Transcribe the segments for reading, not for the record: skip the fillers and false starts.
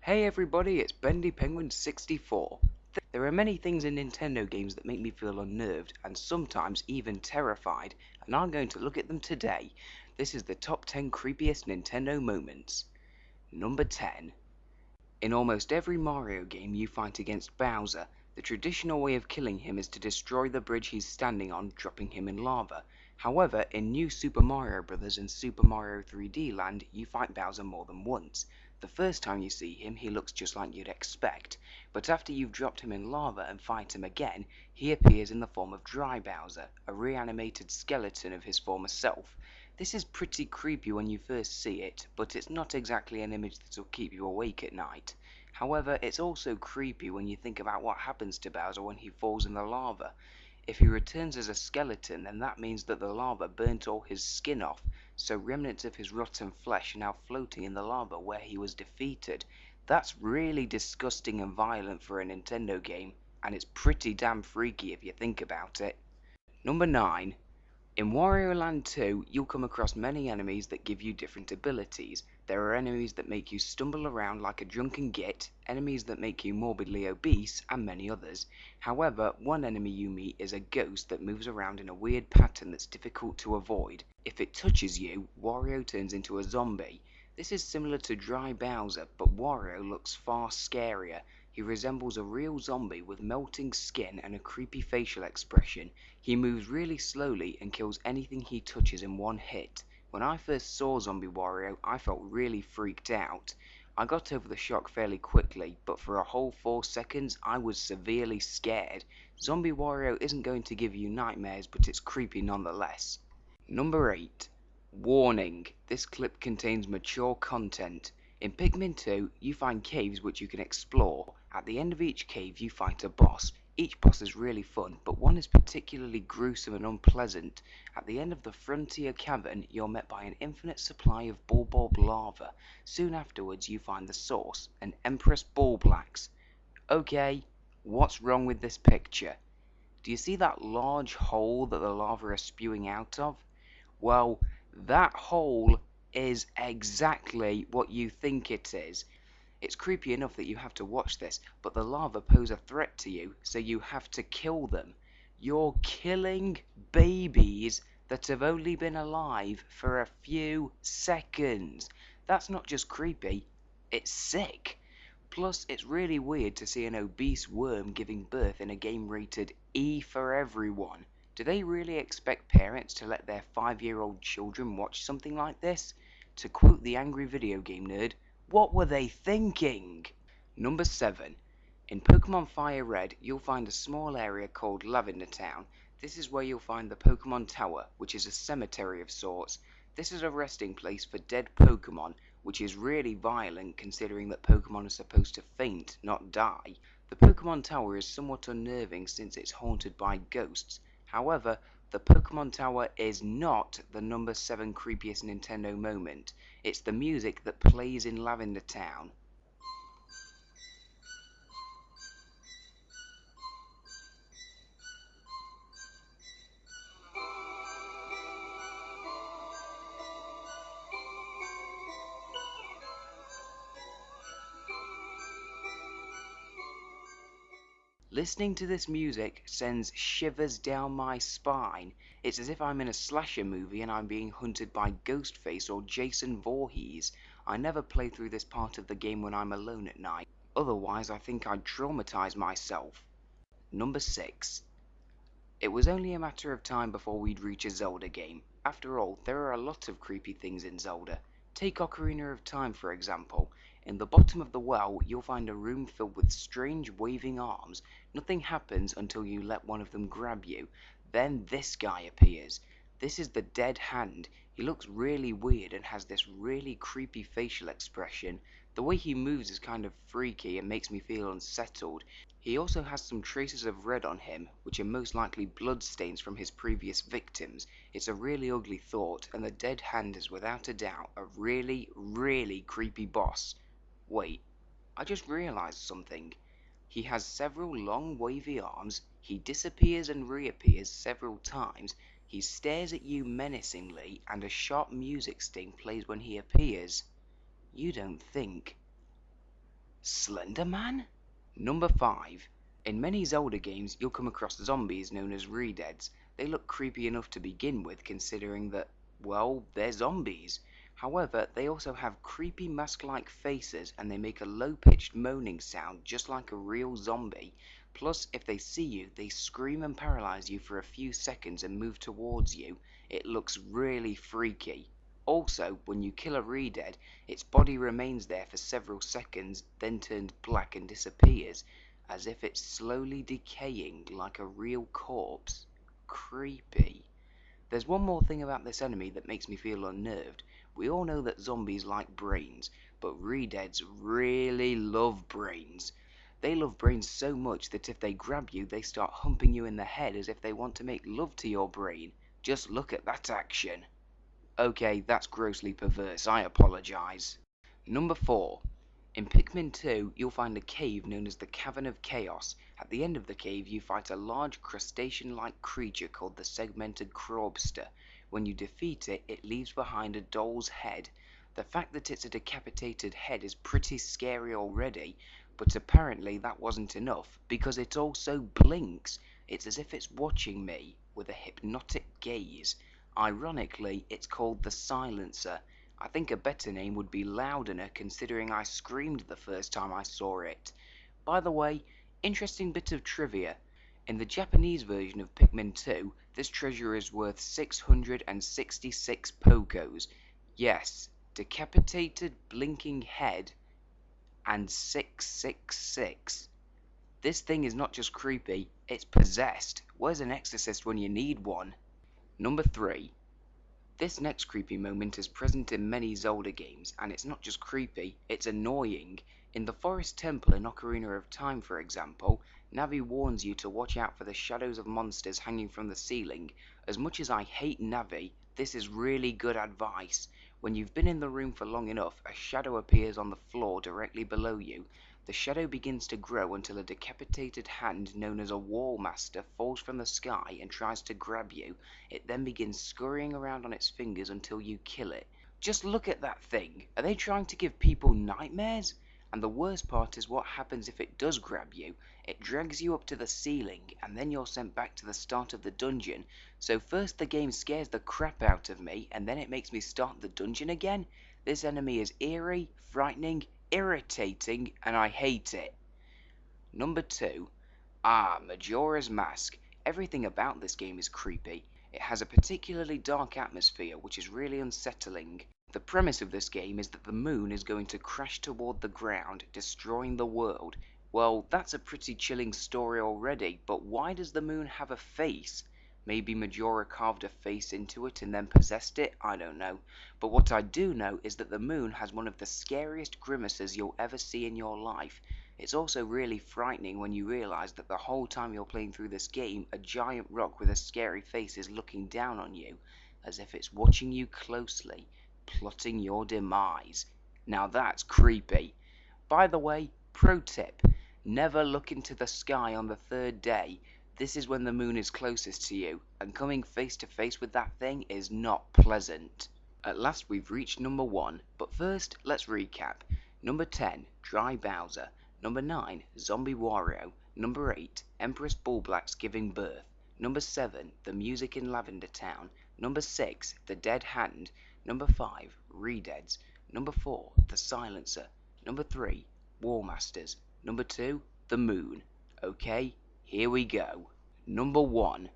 Hey everybody, it's Bendy Penguin 64. There are many things in Nintendo games that make me feel unnerved and sometimes even terrified, and I'm going to look at them today. This is the top 10 creepiest Nintendo moments. Number 10. In almost every Mario game you fight against Bowser. The traditional way of killing him is to destroy the bridge he's standing on, dropping him in lava. However, in New Super Mario Bros. And Super Mario 3D Land, you fight Bowser more than once. The first time you see him, he looks just like you'd expect, but after you've dropped him in lava and fight him again, he appears in the form of Dry Bowser, a reanimated skeleton of his former self. This is pretty creepy when you first see it, but it's not exactly an image that'll keep you awake at night. However, it's also creepy when you think about what happens to Bowser when he falls in the lava. If he returns as a skeleton, then that means that the lava burnt all his skin off, so remnants of his rotten flesh are now floating in the lava where he was defeated. That's really disgusting and violent for a Nintendo game, and it's pretty damn freaky if you think about it. Number 9. In Wario Land 2, you'll come across many enemies that give you different abilities. There are enemies that make you stumble around like a drunken git, enemies that make you morbidly obese, and many others. However, one enemy you meet is a ghost that moves around in a weird pattern that's difficult to avoid. If it touches you, Wario turns into a zombie. This is similar to Dry Bowser, but Wario looks far scarier. He resembles a real zombie with melting skin and a creepy facial expression. He moves really slowly and kills anything he touches in one hit. When I first saw Zombie Wario, I felt really freaked out. I got over the shock fairly quickly, but for a whole 4 seconds I was severely scared. Zombie Wario isn't going to give you nightmares, but it's creepy nonetheless. Number 8. Warning: this clip contains mature content. In Pikmin 2, you find caves which you can explore. At the end of each cave you fight a boss. Each boss is really fun, but one is particularly gruesome and unpleasant. At the end of the Frontier Cavern, you're met by an infinite supply of bulb lava. Soon afterwards you find the source, an Empress Bulblax. Okay, what's wrong with this picture? Do you see that large hole that the lava are spewing out of? Well, that hole is exactly what you think it is. It's creepy enough that you have to watch this, but the lava pose a threat to you, so you have to kill them. You're killing babies that have only been alive for a few seconds. That's not just creepy, it's sick. Plus, it's really weird to see an obese worm giving birth in a game rated E for everyone. Do they really expect parents to let their 5-year-old children watch something like this? To quote the angry video game nerd, what were they thinking? Number 7. In Pokemon Fire Red, you'll find a small area called Lavender Town. This is where you'll find the Pokemon Tower, which is a cemetery of sorts. This is a resting place for dead Pokemon, which is really violent considering that Pokemon are supposed to faint, not die. The Pokemon Tower is somewhat unnerving since it's haunted by ghosts. However, the Pokemon Tower is not the number 7 creepiest Nintendo moment. It's the music that plays in Lavender Town. Listening to this music sends shivers down my spine. It's as if I'm in a slasher movie and I'm being hunted by Ghostface or Jason Voorhees. I never play through this part of the game when I'm alone at night. Otherwise, I think I'd traumatize myself. Number 6. It was only a matter of time before we'd reach a Zelda game. After all, there are a lot of creepy things in Zelda. Take Ocarina of Time for example. In the bottom of the well, you'll find a room filled with strange waving arms. Nothing happens until you let one of them grab you. Then this guy appears. This is the Dead Hand. He looks really weird and has this really creepy facial expression. The way he moves is kind of freaky and makes me feel unsettled. He also has some traces of red on him, which are most likely blood stains from his previous victims. It's a really ugly thought, and the Dead Hand is without a doubt a really, really creepy boss. Wait, I just realized something. He has several long wavy arms, he disappears and reappears several times, he stares at you menacingly, and a sharp music sting plays when he appears. You don't think Slender Man? Number 5. In many Zelda games, you'll come across zombies known as Redeads. They look creepy enough to begin with, considering that, well, they're zombies. However, they also have creepy mask-like faces, and they make a low-pitched moaning sound just like a real zombie. Plus, if they see you, they scream and paralyze you for a few seconds and move towards you. It looks really freaky. Also, when you kill a Redead, its body remains there for several seconds, then turns black and disappears, as if it's slowly decaying like a real corpse. Creepy. There's one more thing about this enemy that makes me feel unnerved. We all know that zombies like brains, but Redeads really love brains. They love brains so much that if they grab you, they start humping you in the head as if they want to make love to your brain. Just look at that action. Okay, that's grossly perverse, I apologise. Number 4. In Pikmin 2, you'll find a cave known as the Cavern of Chaos. At the end of the cave, you fight a large crustacean-like creature called the segmented Crobster. When you defeat it, it leaves behind a doll's head. The fact that it's a decapitated head is pretty scary already, but apparently that wasn't enough, because it also blinks. It's as if it's watching me, with a hypnotic gaze. Ironically, it's called the Silencer. I think a better name would be Loudener, considering I screamed the first time I saw it. By the way, interesting bit of trivia. In the Japanese version of Pikmin 2, this treasure is worth 666 Pokos. Yes, decapitated blinking head and 666. This thing is not just creepy, it's possessed. Where's an exorcist when you need one? Number 3. This next creepy moment is present in many Zelda games, and it's not just creepy, it's annoying. In the Forest Temple in Ocarina of Time, for example, Navi warns you to watch out for the shadows of monsters hanging from the ceiling. As much as I hate Navi, this is really good advice. When you've been in the room for long enough, a shadow appears on the floor directly below you. The shadow begins to grow until a decapitated hand known as a Wall Master falls from the sky and tries to grab you. It then begins scurrying around on its fingers until you kill it. Just look at that thing. Are they trying to give people nightmares? And the worst part is what happens if it does grab you. It drags you up to the ceiling, and then you're sent back to the start of the dungeon. So first the game scares the crap out of me, and then it makes me start the dungeon again? This enemy is eerie, frightening, irritating, and I hate it. Number 2. Majora's Mask. Everything about this game is creepy. It has a particularly dark atmosphere, which is really unsettling. The premise of this game is that the moon is going to crash toward the ground, destroying the world. Well, that's a pretty chilling story already, but why does the moon have a face? Maybe Majora carved a face into it and then possessed it? I don't know. But what I do know is that the moon has one of the scariest grimaces you'll ever see in your life. It's also really frightening when you realise that the whole time you're playing through this game, a giant rock with a scary face is looking down on you, as if it's watching you closely, plotting your demise. Now that's creepy. By the way, pro tip, never look into the sky on the 3rd day. This is when the moon is closest to you, and coming face to face with that thing is not pleasant. At last we've reached number 1, but first let's recap. Number 10, Dry Bowser. Number 9, Zombie Wario. Number 8, Empress Bullblack's Giving Birth. Number 7, The Music in Lavender Town. Number 6, The Dead Hand. Number 5, Redeads. Number 4, The Silencer. Number 3, War Masters. Number 2, The Moon. Okay, here we go. Number 1.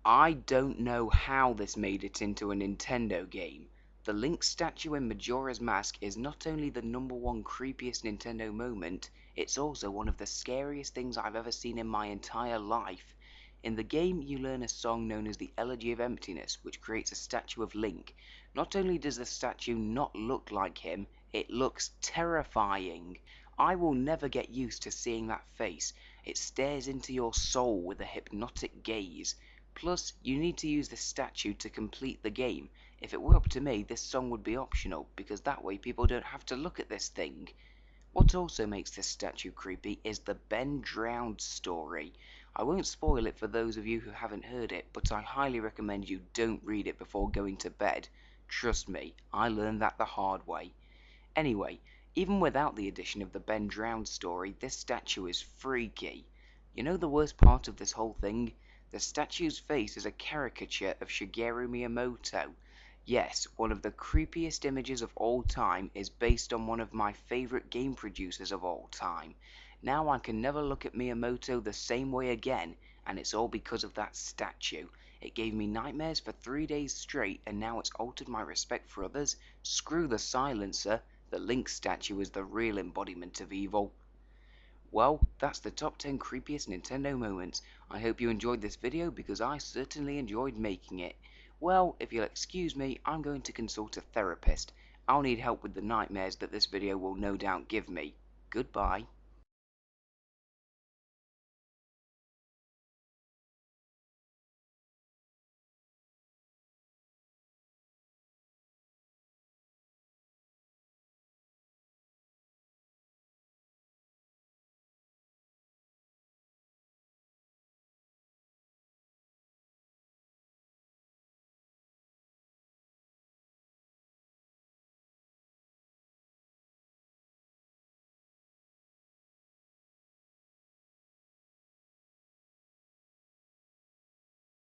I don't know how this made it into a Nintendo game. The Link statue in Majora's Mask is not only the number 1 creepiest Nintendo moment, it's also one of the scariest things I've ever seen in my entire life. In the game, you learn a song known as the Elegy of Emptiness, which creates a statue of Link. Not only does the statue not look like him, it looks terrifying. I will never get used to seeing that face. It stares into your soul with a hypnotic gaze. Plus, you need to use this statue to complete the game. If it were up to me, this song would be optional, because that way people don't have to look at this thing. What also makes this statue creepy is the Ben Drowned story. I won't spoil it for those of you who haven't heard it, but I highly recommend you don't read it before going to bed. Trust me, I learned that the hard way. Anyway, Even without the addition of the Ben Drowned story, this statue is freaky. You know the worst part of this whole thing? The statue's face is a caricature of Shigeru Miyamoto. Yes, one of the creepiest images of all time is based on one of my favorite game producers of all time. Now I can never look at Miyamoto the same way again, and it's all because of that statue. It gave me nightmares for 3 days straight, and now it's altered my respect for others. Screw the silencer. The Link statue is the real embodiment of evil. Well, that's the top 10 creepiest Nintendo moments. I hope you enjoyed this video because I certainly enjoyed making it. Well, if you'll excuse me, I'm going to consult a therapist. I'll need help with the nightmares that this video will no doubt give me. Goodbye.